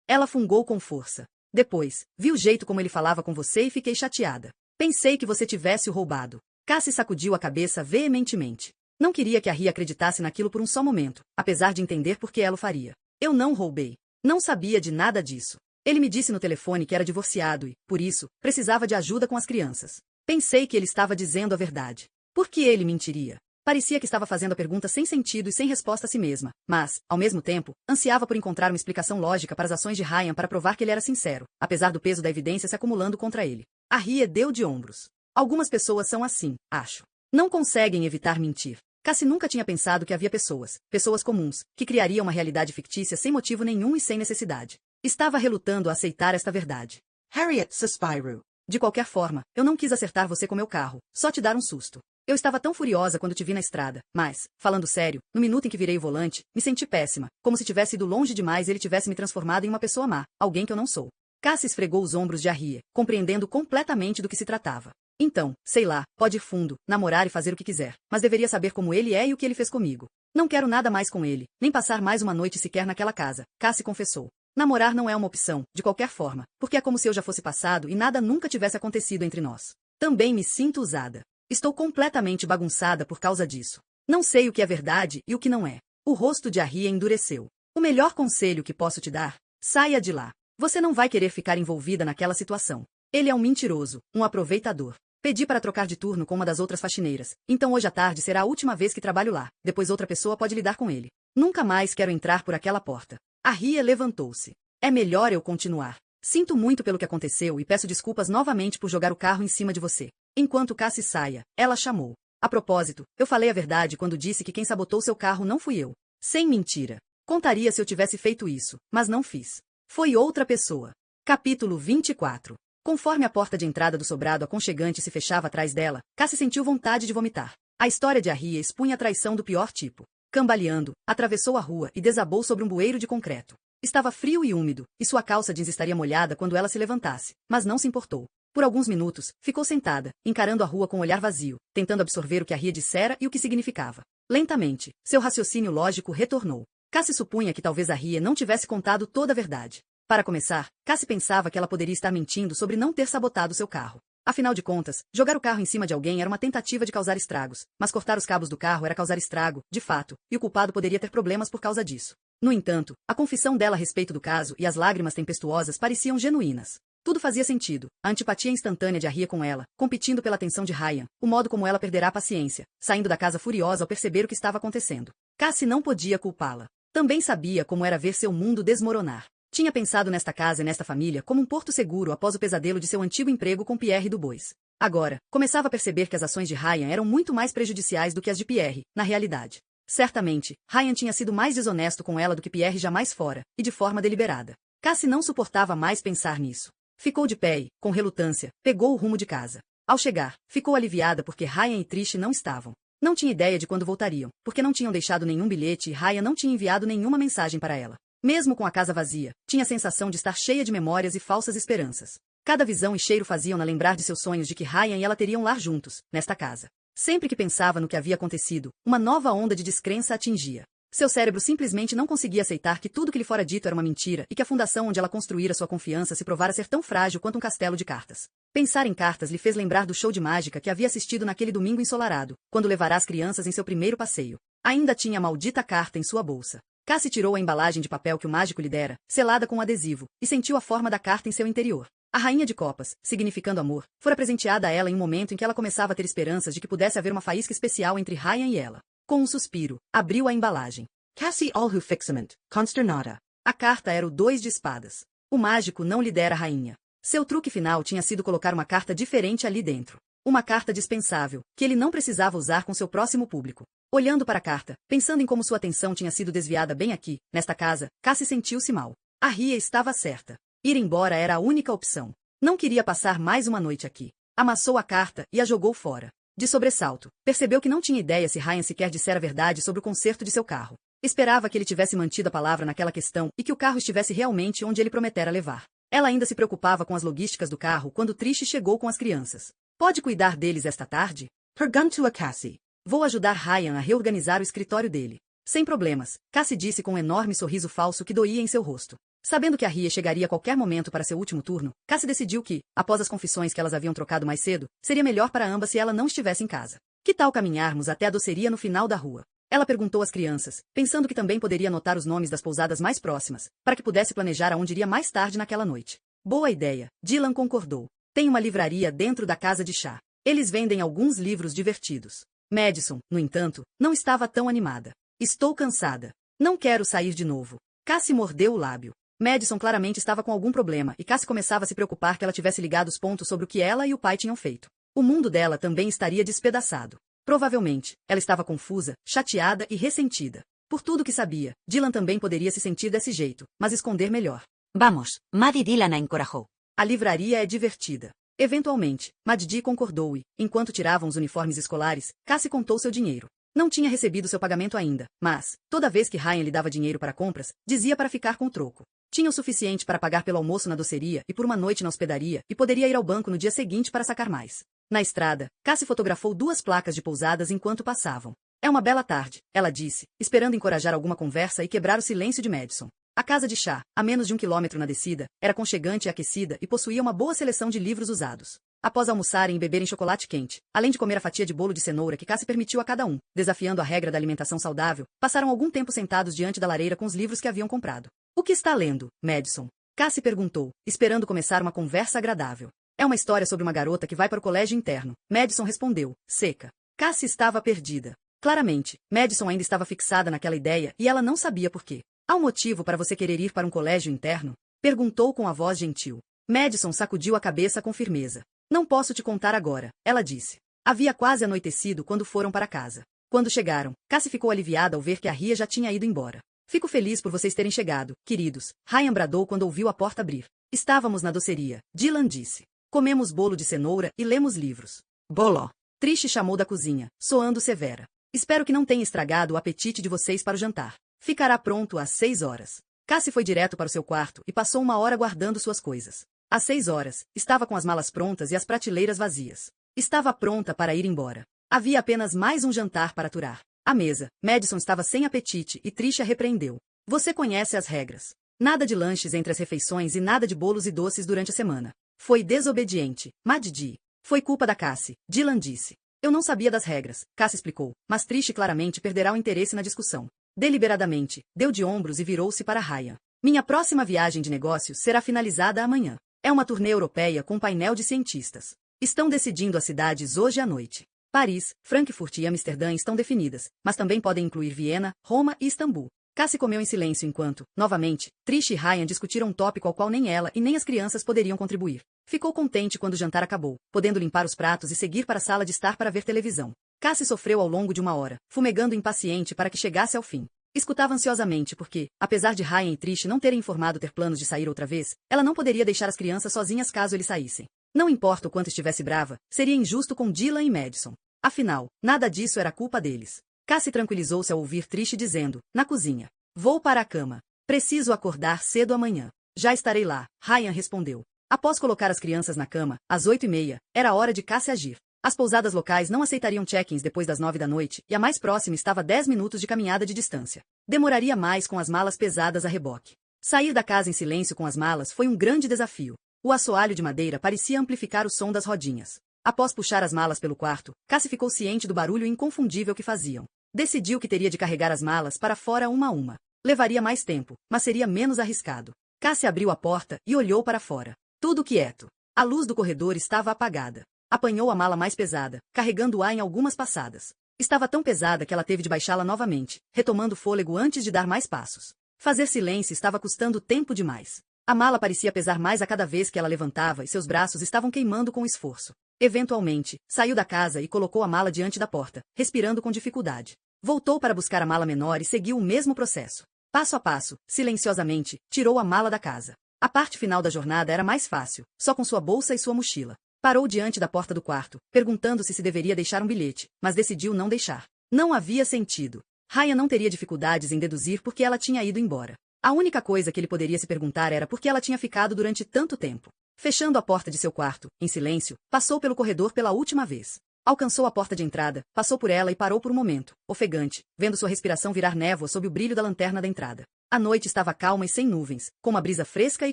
Speaker 1: Ela fungou com força. Depois, vi o jeito como ele falava com você e fiquei chateada. Pensei que você tivesse o roubado. Cassie sacudiu a cabeça veementemente. Não queria que Arrie acreditasse naquilo por um só momento, apesar de entender por que ela o faria. Eu não roubei. Não sabia de nada disso. Ele me disse no telefone que era divorciado e, por isso, precisava de ajuda com as crianças. Pensei que ele estava dizendo a verdade. Por que ele mentiria? Parecia que estava fazendo a pergunta sem sentido e sem resposta a si mesma, mas, ao mesmo tempo, ansiava por encontrar uma explicação lógica para as ações de Ryan para provar que ele era sincero, apesar do peso da evidência se acumulando contra ele. Arrie deu de ombros. Algumas pessoas são assim, acho. Não conseguem evitar mentir. Cassie nunca tinha pensado que havia pessoas comuns, que criariam uma realidade fictícia sem motivo nenhum e sem necessidade. Estava relutando a aceitar esta verdade.
Speaker 3: Harriet suspirou.
Speaker 1: De qualquer forma, eu não quis acertar você com meu carro, só te dar um susto. Eu estava tão furiosa quando te vi na estrada, mas, falando sério, no minuto em que virei o volante, me senti péssima, como se tivesse ido longe demais e ele tivesse me transformado em uma pessoa má, alguém que eu não sou. Cassie esfregou os ombros de Arrie, compreendendo completamente do que se tratava. Então, sei lá, pode ir fundo, namorar e fazer o que quiser, mas deveria saber como ele é e o que ele fez comigo. Não quero nada mais com ele, nem passar mais uma noite sequer naquela casa, Cassie confessou. Namorar não é uma opção, de qualquer forma, porque é como se eu já fosse passado e nada nunca tivesse acontecido entre nós. Também me sinto usada. Estou completamente bagunçada por causa disso. Não sei o que é verdade e o que não é. O rosto de Arrie endureceu. O melhor conselho que posso te dar? Saia de lá. Você não vai querer ficar envolvida naquela situação. Ele é um mentiroso, um aproveitador. Pedi para trocar de turno com uma das outras faxineiras, então hoje à tarde será a última vez que trabalho lá, depois outra pessoa pode lidar com ele. Nunca mais quero entrar por aquela porta. Arrie levantou-se. É melhor eu continuar. Sinto muito pelo que aconteceu e peço desculpas novamente por jogar o carro em cima de você. Enquanto Cassie saia, ela chamou. A propósito, eu falei a verdade quando disse que quem sabotou seu carro não fui eu. Sem mentira. Contaria se eu tivesse feito isso, mas não fiz. Foi outra pessoa. Capítulo 24. Conforme a porta de entrada do sobrado aconchegante se fechava atrás dela, Cassie sentiu vontade de vomitar. A história de Arrie expunha a traição do pior tipo. Cambaleando, atravessou a rua e desabou sobre um bueiro de concreto. Estava frio e úmido, e sua calça jeans estaria molhada quando ela se levantasse, mas não se importou. Por alguns minutos, ficou sentada, encarando a rua com um olhar vazio, tentando absorver o que Arrie dissera e o que significava. Lentamente, seu raciocínio lógico retornou. Cassie supunha que talvez Arrie não tivesse contado toda a verdade. Para começar, Cassie pensava que ela poderia estar mentindo sobre não ter sabotado seu carro. Afinal de contas, jogar o carro em cima de alguém era uma tentativa de causar estragos, mas cortar os cabos do carro era causar estrago, de fato, e o culpado poderia ter problemas por causa disso. No entanto, a confissão dela a respeito do caso e as lágrimas tempestuosas pareciam genuínas. Tudo fazia sentido, a antipatia instantânea de Arrie com ela, competindo pela atenção de Ryan, o modo como ela perderá a paciência, saindo da casa furiosa ao perceber o que estava acontecendo. Cassie não podia culpá-la. Também sabia como era ver seu mundo desmoronar. Tinha pensado nesta casa e nesta família como um porto seguro após o pesadelo de seu antigo emprego com Pierre Dubois. Agora, começava a perceber que as ações de Ryan eram muito mais prejudiciais do que as de Pierre, na realidade. Certamente, Ryan tinha sido mais desonesto com ela do que Pierre jamais fora, e de forma deliberada. Cassie não suportava mais pensar nisso. Ficou de pé e, com relutância, pegou o rumo de casa. Ao chegar, ficou aliviada porque Ryan e Trish não estavam. Não tinha ideia de quando voltariam, porque não tinham deixado nenhum bilhete e Ryan não tinha enviado nenhuma mensagem para ela. Mesmo com a casa vazia, tinha a sensação de estar cheia de memórias e falsas esperanças. Cada visão e cheiro faziam-na lembrar de seus sonhos de que Ryan e ela teriam lar juntos, nesta casa. Sempre que pensava no que havia acontecido, uma nova onda de descrença a atingia. Seu cérebro simplesmente não conseguia aceitar que tudo que lhe fora dito era uma mentira e que a fundação onde ela construíra sua confiança se provara ser tão frágil quanto um castelo de cartas. Pensar em cartas lhe fez lembrar do show de mágica que havia assistido naquele domingo ensolarado, quando levará as crianças em seu primeiro passeio. Ainda tinha a maldita carta em sua bolsa. Cassie tirou a embalagem de papel que o mágico lhe dera, selada com um adesivo, e sentiu a forma da carta em seu interior. A rainha de copas, significando amor, fora presenteada a ela em um momento em que ela começava a ter esperanças de que pudesse haver uma faísca especial entre Ryan e ela. Com um suspiro, abriu a embalagem.
Speaker 3: Cassie Alhu Fixament, consternada.
Speaker 1: A carta era o 2 de espadas. O mágico não lhe dera a rainha. Seu truque final tinha sido colocar uma carta diferente ali dentro. Uma carta dispensável, que ele não precisava usar com seu próximo público. Olhando para a carta, pensando em como sua atenção tinha sido desviada bem aqui, nesta casa, Cassie sentiu-se mal. A Ria estava certa. Ir embora era a única opção. Não queria passar mais uma noite aqui. Amassou a carta e a jogou fora. De sobressalto, percebeu que não tinha ideia se Ryan sequer dissera a verdade sobre o conserto de seu carro. Esperava que ele tivesse mantido a palavra naquela questão e que o carro estivesse realmente onde ele prometera levar. Ela ainda se preocupava com as logísticas do carro quando Trish chegou com as crianças. Pode cuidar deles esta tarde?
Speaker 3: Perguntou a Cassie.
Speaker 1: Vou ajudar Ryan a reorganizar o escritório dele. Sem problemas, Cassie disse com um enorme sorriso falso que doía em seu rosto. Sabendo que a Ria chegaria a qualquer momento para seu último turno, Cassie decidiu que, após as confissões que elas haviam trocado mais cedo, seria melhor para ambas se ela não estivesse em casa. Que tal caminharmos até a doceria no final da rua? Ela perguntou às crianças, pensando que também poderia anotar os nomes das pousadas mais próximas, para que pudesse planejar aonde iria mais tarde naquela noite. Boa ideia, Dylan concordou. Tem uma livraria dentro da casa de chá. Eles vendem alguns livros divertidos. Madison, no entanto, não estava tão animada. Estou cansada. Não quero sair de novo. Cassie mordeu o lábio. Madison claramente estava com algum problema e Cassie começava a se preocupar que ela tivesse ligado os pontos sobre o que ela e o pai tinham feito. O mundo dela também estaria despedaçado. Provavelmente, ela estava confusa, chateada e ressentida. Por tudo que sabia, Dylan também poderia se sentir desse jeito, mas esconder melhor.
Speaker 2: Vamos, Maddie Dylan a encorajou.
Speaker 1: A livraria é divertida. Eventualmente, Maddie concordou e, enquanto tiravam os uniformes escolares, Cassie contou seu dinheiro. Não tinha recebido seu pagamento ainda, mas, toda vez que Ryan lhe dava dinheiro para compras, dizia para ficar com o troco. Tinha o suficiente para pagar pelo almoço na doceria e por uma noite na hospedaria e poderia ir ao banco no dia seguinte para sacar mais. Na estrada, Cassie fotografou 2 placas de pousadas enquanto passavam. É uma bela tarde, ela disse, esperando encorajar alguma conversa e quebrar o silêncio de Madison. A casa de chá, a menos de 1 quilômetro na descida, era aconchegante e aquecida e possuía uma boa seleção de livros usados. Após almoçarem e beberem chocolate quente, além de comer a fatia de bolo de cenoura que Cassie permitiu a cada um, desafiando a regra da alimentação saudável, passaram algum tempo sentados diante da lareira com os livros que haviam comprado. O que está lendo, Madison? Cassie perguntou, esperando começar uma conversa agradável. É uma história sobre uma garota que vai para o colégio interno. Madison respondeu, seca. Cassie estava perdida. Claramente, Madison ainda estava fixada naquela ideia e ela não sabia por quê. Há um motivo para você querer ir para um colégio interno? Perguntou com a voz gentil. Madison sacudiu a cabeça com firmeza. Não posso te contar agora, ela disse. Havia quase anoitecido quando foram para casa. Quando chegaram, Cassie ficou aliviada ao ver que a Ria já tinha ido embora. Fico feliz por vocês terem chegado, queridos, Ryan bradou quando ouviu a porta abrir. Estávamos na doceria, Dylan disse. Comemos bolo de cenoura e lemos livros.
Speaker 3: Bolo.
Speaker 1: Trish chamou da cozinha, soando severa. Espero que não tenha estragado o apetite de vocês para o jantar. Ficará pronto às 6 horas. Cassie foi direto para o seu quarto e passou 1 hora guardando suas coisas. Às 6 horas, estava com as malas prontas e as prateleiras vazias. Estava pronta para ir embora. Havia apenas mais um jantar para aturar. À mesa, Madison estava sem apetite e Trish a repreendeu. Você conhece as regras. Nada de lanches entre as refeições e nada de bolos e doces durante a semana. Foi desobediente, Maddie. Foi culpa da Cassie, Dylan disse. Eu não sabia das regras, Cassie explicou, mas Trish claramente perderá o interesse na discussão. Deliberadamente, deu de ombros e virou-se para Ryan. Minha próxima viagem de negócios será finalizada amanhã. É uma turnê europeia com um painel de cientistas. Estão decidindo as cidades hoje à noite. Paris, Frankfurt e Amsterdã estão definidas, mas também podem incluir Viena, Roma e Istambul. Cassie comeu em silêncio enquanto, novamente, Trish e Ryan discutiram um tópico ao qual nem ela e nem as crianças poderiam contribuir. Ficou contente quando o jantar acabou, podendo limpar os pratos e seguir para a sala de estar para ver televisão. Cassie sofreu ao longo de 1 hora, fumegando impaciente para que chegasse ao fim. Escutava ansiosamente porque, apesar de Ryan e Trish não terem informado ter planos de sair outra vez, ela não poderia deixar as crianças sozinhas caso eles saíssem. Não importa o quanto estivesse brava, seria injusto com Dylan e Madison. Afinal, nada disso era culpa deles. Cassie tranquilizou-se ao ouvir Trish dizendo, na cozinha. Vou para a cama. Preciso acordar cedo amanhã. Já estarei lá, Ryan respondeu. Após colocar as crianças na cama, às 8h30, era hora de Cassie agir. As pousadas locais não aceitariam check-ins depois das 9 da noite e a mais próxima estava a 10 minutos de caminhada de distância. Demoraria mais com as malas pesadas a reboque. Sair da casa em silêncio com as malas foi um grande desafio. O assoalho de madeira parecia amplificar o som das rodinhas. Após puxar as malas pelo quarto, Cassie ficou ciente do barulho inconfundível que faziam. Decidiu que teria de carregar as malas para fora uma a uma. Levaria mais tempo, mas seria menos arriscado. Cassie abriu a porta e olhou para fora. Tudo quieto. A luz do corredor estava apagada. Apanhou a mala mais pesada, carregando-a em algumas passadas. Estava tão pesada que ela teve de baixá-la novamente, retomando fôlego antes de dar mais passos. Fazer silêncio estava custando tempo demais. A mala parecia pesar mais a cada vez que ela levantava e seus braços estavam queimando com o esforço. Eventualmente, saiu da casa e colocou a mala diante da porta, respirando com dificuldade. Voltou para buscar a mala menor e seguiu o mesmo processo. Passo a passo, silenciosamente, tirou a mala da casa. A parte final da jornada era mais fácil, só com sua bolsa e sua mochila. Parou diante da porta do quarto, perguntando-se se deveria deixar um bilhete, mas decidiu não deixar. Não havia sentido. Ryan não teria dificuldades em deduzir por que ela tinha ido embora. A única coisa que ele poderia se perguntar era por que ela tinha ficado durante tanto tempo. Fechando a porta de seu quarto, em silêncio, passou pelo corredor pela última vez. Alcançou a porta de entrada, passou por ela e parou por um momento, ofegante, vendo sua respiração virar névoa sob o brilho da lanterna da entrada. A noite estava calma e sem nuvens, com uma brisa fresca e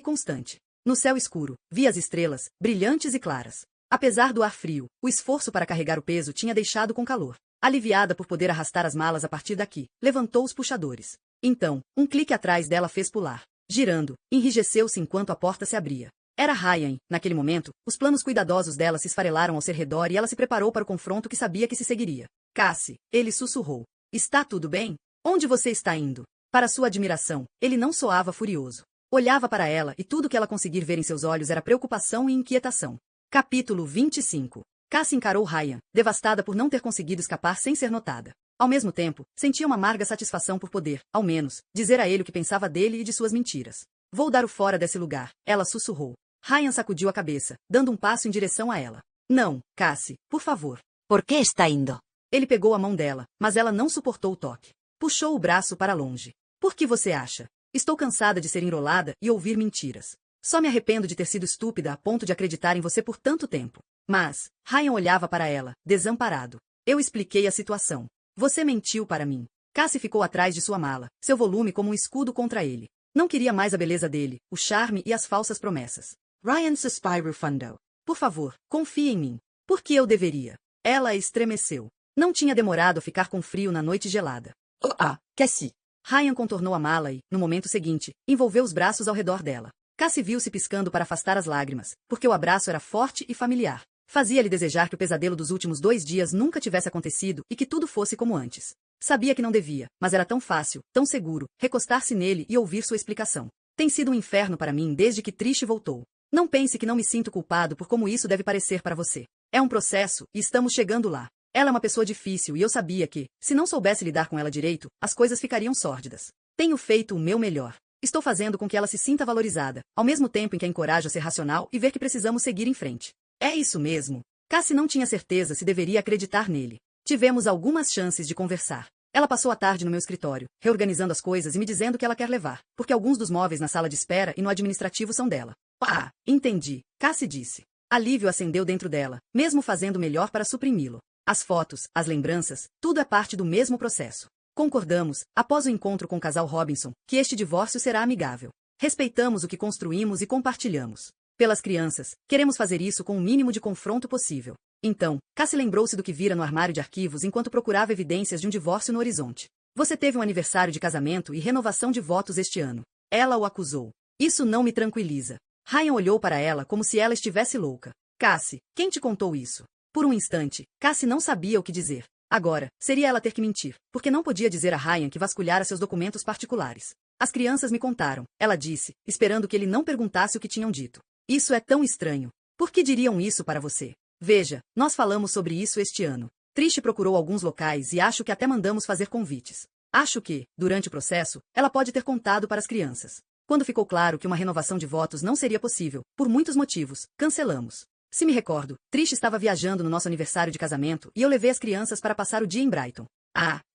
Speaker 1: constante. No céu escuro, via as estrelas, brilhantes e claras. Apesar do ar frio, o esforço para carregar o peso tinha deixado com calor. Aliviada por poder arrastar as malas a partir daqui, levantou os puxadores. Então, um clique atrás dela fez pular. Girando, enrijeceu-se enquanto a porta se abria. Era Ryan. Naquele momento, os planos cuidadosos dela se esfarelaram ao seu redor e ela se preparou para o confronto que sabia que se seguiria. Cassie, ele sussurrou. Está tudo bem? Onde você está indo? Para sua admiração, ele não soava furioso. Olhava para ela e tudo que ela conseguir ver em seus olhos era preocupação e inquietação. Capítulo 25. Cassie encarou Ryan, devastada por não ter conseguido escapar sem ser notada. Ao mesmo tempo, sentia uma amarga satisfação por poder, ao menos, dizer a ele o que pensava dele e de suas mentiras. Vou dar o fora desse lugar, ela sussurrou. Ryan sacudiu a cabeça, dando um passo em direção a ela. Não, Cassie, por favor.
Speaker 2: ¿Por qué está indo?
Speaker 1: Ele pegou a mão dela, mas ela não suportou o toque. Puxou o braço para longe. Por que você acha? Estou cansada de ser enrolada e ouvir mentiras. Só me arrependo de ter sido estúpida a ponto de acreditar em você por tanto tempo. Mas, Ryan olhava para ela, desamparado. Eu expliquei a situação. Você mentiu para mim. Cassie ficou atrás de sua mala, seu volume como um escudo contra ele. Não queria mais a beleza dele, o charme e as falsas promessas.
Speaker 3: Ryan Suspiro Fundo.
Speaker 1: Por favor, confie em mim. Por que eu deveria? Ela estremeceu. Não tinha demorado a ficar com frio na noite gelada.
Speaker 3: Cassie.
Speaker 1: Ryan contornou a mala e, no momento seguinte, envolveu os braços ao redor dela. Cassie viu-se piscando para afastar as lágrimas, porque o abraço era forte e familiar. Fazia-lhe desejar que o pesadelo dos últimos 2 dias nunca tivesse acontecido e que tudo fosse como antes. Sabia que não devia, mas era tão fácil, tão seguro, recostar-se nele e ouvir sua explicação. Tem sido um inferno para mim desde que Trish voltou. Não pense que não me sinto culpado por como isso deve parecer para você. É um processo, e estamos chegando lá. Ela é uma pessoa difícil e eu sabia que, se não soubesse lidar com ela direito, as coisas ficariam sórdidas. Tenho feito o meu melhor. Estou fazendo com que ela se sinta valorizada, ao mesmo tempo em que a encorajo a ser racional e ver que precisamos seguir em frente. É isso mesmo. Cassie não tinha certeza se deveria acreditar nele. Tivemos algumas chances de conversar. Ela passou a tarde no meu escritório, reorganizando as coisas e me dizendo que ela quer levar, porque alguns dos móveis na sala de espera e no administrativo são dela. Ah, entendi, Cassie disse. Alívio acendeu dentro dela, mesmo fazendo melhor para suprimi-lo. As fotos, as lembranças, tudo é parte do mesmo processo. Concordamos, após o encontro com o casal Robinson, que este divórcio será amigável. Respeitamos o que construímos e compartilhamos. Pelas crianças, queremos fazer isso com o mínimo de confronto possível. Então, Cassie lembrou-se do que vira no armário de arquivos enquanto procurava evidências de um divórcio no horizonte. Você teve um aniversário de casamento e renovação de votos este ano. Ela o acusou. Isso não me tranquiliza. Ryan olhou para ela como se ela estivesse louca. Cassie, quem te contou isso? Por um instante, Cassie não sabia o que dizer. Agora, seria ela ter que mentir, porque não podia dizer a Ryan que vasculhara seus documentos particulares. As crianças me contaram, ela disse, esperando que ele não perguntasse o que tinham dito. Isso é tão estranho. Por que diriam isso para você? Veja, nós falamos sobre isso este ano. Trish procurou alguns locais e acho que até mandamos fazer convites. Acho que, durante o processo, ela pode ter contado para as crianças. Quando ficou claro que uma renovação de votos não seria possível, por muitos motivos, cancelamos. Se me recordo, Trish estava viajando no nosso aniversário de casamento e eu levei as crianças para passar o dia em Brighton.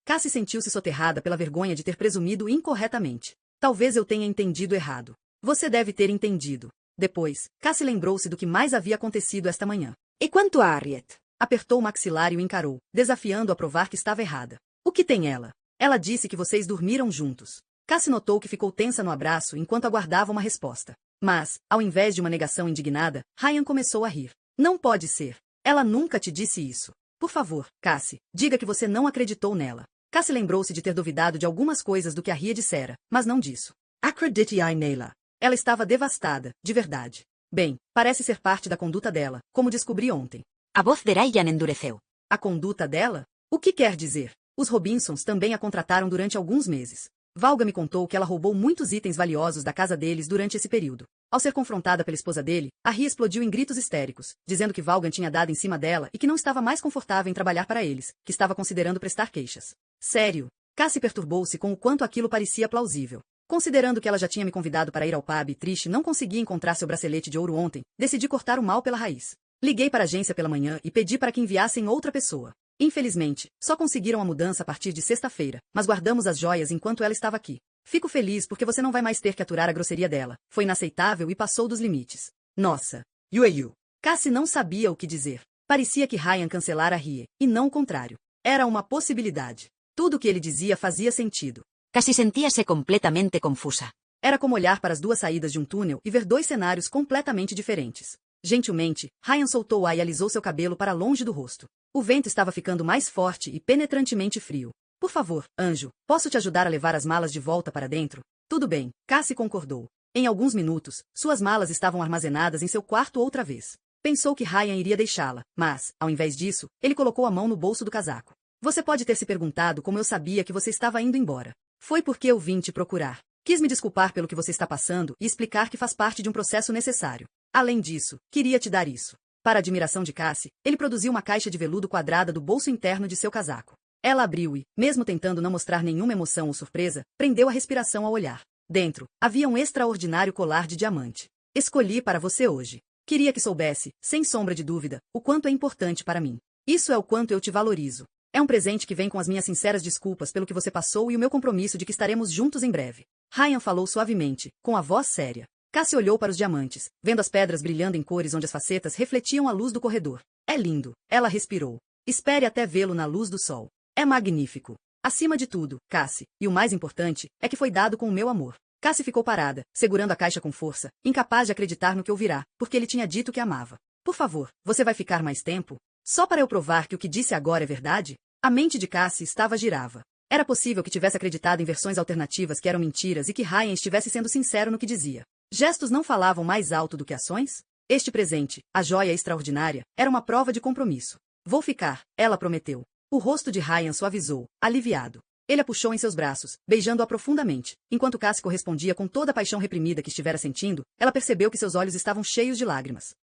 Speaker 1: Cassie sentiu-se soterrada pela vergonha de ter presumido incorretamente. Talvez eu tenha entendido errado. Você deve ter entendido. Depois, Cassie lembrou-se do que mais havia acontecido esta manhã.
Speaker 3: E quanto a Harriet?
Speaker 1: Apertou o maxilar e o encarou, desafiando a provar que estava errada. O que tem ela? Ela disse que vocês dormiram juntos. Cassie notou que ficou tensa no abraço enquanto aguardava uma resposta. Mas, ao invés de uma negação indignada, Ryan começou a rir. Não pode ser. Ela nunca te disse isso. Por favor, Cassie, diga que você não acreditou nela. Cassie lembrou-se de ter duvidado de algumas coisas do que a Ria dissera, mas não disso.
Speaker 3: Acredite-ai nela.
Speaker 1: Ela estava devastada, de verdade. Bem, parece ser parte da conduta dela, como descobri ontem.
Speaker 2: A voz de Ryan endureceu.
Speaker 1: A conduta dela? O que quer dizer? Os Robinsons também a contrataram durante alguns meses. Valga me contou que ela roubou muitos itens valiosos da casa deles durante esse período. Ao ser confrontada pela esposa dele, Harry explodiu em gritos histéricos, dizendo que Valgan tinha dado em cima dela e que não estava mais confortável em trabalhar para eles, que estava considerando prestar queixas. Sério? Cassie perturbou-se com o quanto aquilo parecia plausível. Considerando que ela já tinha me convidado para ir ao pub e Trish não conseguia encontrar seu bracelete de ouro ontem, decidi cortar o mal pela raiz. Liguei para a agência pela manhã e pedi para que enviassem outra pessoa. Infelizmente, só conseguiram a mudança a partir de sexta-feira, mas guardamos as joias enquanto ela estava aqui. Fico feliz porque você não vai mais ter que aturar a grosseria dela. Foi inaceitável e passou dos limites. Nossa.
Speaker 3: You.
Speaker 1: Cassie não sabia o que dizer. Parecia que Ryan cancelara Rie, e não o contrário. Era uma possibilidade. Tudo o que ele dizia fazia sentido.
Speaker 2: Casi sentíase completamente confusa.
Speaker 1: Era como olhar para as duas saídas de um túnel e ver dois cenários completamente diferentes. Gentilmente, Ryan soltou-a e alisou seu cabelo para longe do rosto. O vento estava ficando mais forte e penetrantemente frio. Por favor, anjo, posso te ajudar a levar as malas de volta para dentro? Tudo bem, Cassie concordou. Em alguns minutos, suas malas estavam armazenadas em seu quarto outra vez. Pensou que Ryan iria deixá-la, mas, ao invés disso, ele colocou a mão no bolso do casaco. Você pode ter se perguntado como eu sabia que você estava indo embora. Foi porque eu vim te procurar. Quis me desculpar pelo que você está passando e explicar que faz parte de um processo necessário. Além disso, queria te dar isso. Para a admiração de Cassie, ele produziu uma caixa de veludo quadrada do bolso interno de seu casaco. Ela abriu e, mesmo tentando não mostrar nenhuma emoção ou surpresa, prendeu a respiração ao olhar. Dentro, havia um extraordinário colar de diamante. Escolhi para você hoje. Queria que soubesse, sem sombra de dúvida, o quanto é importante para mim. Isso é o quanto eu te valorizo. É um presente que vem com as minhas sinceras desculpas pelo que você passou e o meu compromisso de que estaremos juntos em breve. Ryan falou suavemente, com a voz séria. Cassie olhou para os diamantes, vendo as pedras brilhando em cores onde as facetas refletiam a luz do corredor. É lindo. Ela respirou. Espere até vê-lo na luz do sol. É magnífico. Acima de tudo, Cassie, e o mais importante, é que foi dado com o meu amor. Cassie ficou parada, segurando a caixa com força, incapaz de acreditar no que ouvirá, porque ele tinha dito que amava. Por favor, você vai ficar mais tempo? Só para eu provar que o que disse agora é verdade? A mente de Cassie girava. Era possível que tivesse acreditado em versões alternativas que eram mentiras e que Ryan estivesse sendo sincero no que dizia. Gestos não falavam mais alto do que ações? Este presente, a joia extraordinária, era uma prova de compromisso. Vou ficar, ela prometeu. O rosto de Ryan suavizou, aliviado. Ele a puxou em seus braços, beijando-a profundamente. Enquanto Cassie correspondia com toda a paixão reprimida que estivera sentindo, ela percebeu que seus olhos estavam cheios de lágrimas.